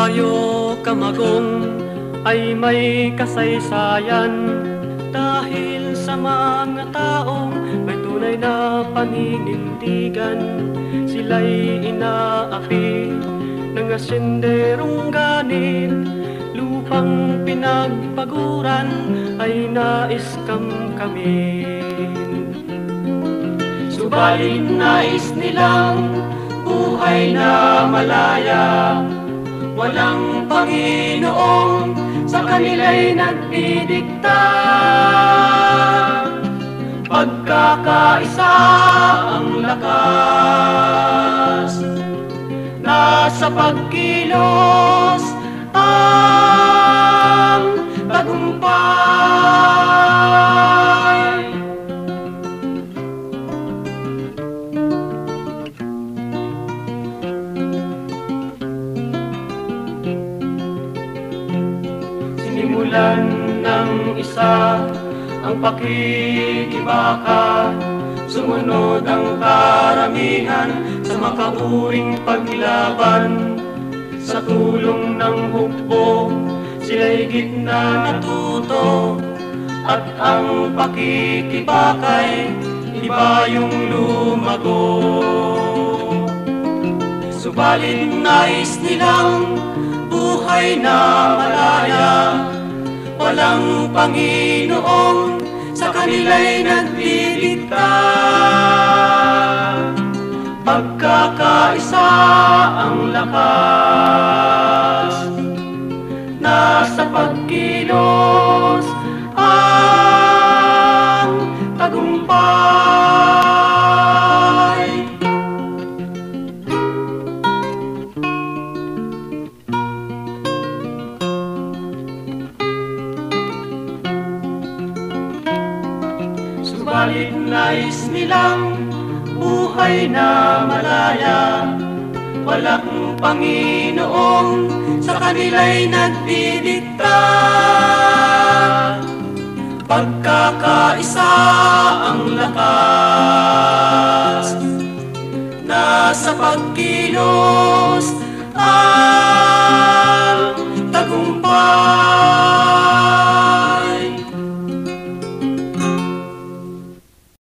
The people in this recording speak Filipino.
tayo kamagong ay may kasaysayan, dahil sa mga taong may tunay na paninindigan. Sila'y inaapi ng asenderong ganit, lupang pinagpaguran ay nais kamkamin. Subalit nais nilang buhay na malaya, walang Panginoong sa kanila'y nagdidikta. Pagkakaisa ang lakas, nasa pagkilos ang tagumpay. Sinimulan ng isa ang pakikibaka, sumunod ang karamihan sa makauring paglaban. Sa tulong ng hukbo, sila'y gitna natuto, at ang pakikibaka'y iba yung lumago. Subalit nais nilang buhay na malaya, walang Panginoong sa kanila'y nagdidikta. Pagkakaisa ang lakas, nasa pagkilos ang tagumpay. Subalit nais nilang buhay na malaya, walang Panginoong sa kanila'y nagdidikta. Pagkakaisa ang lakas, nasa pagkilos ang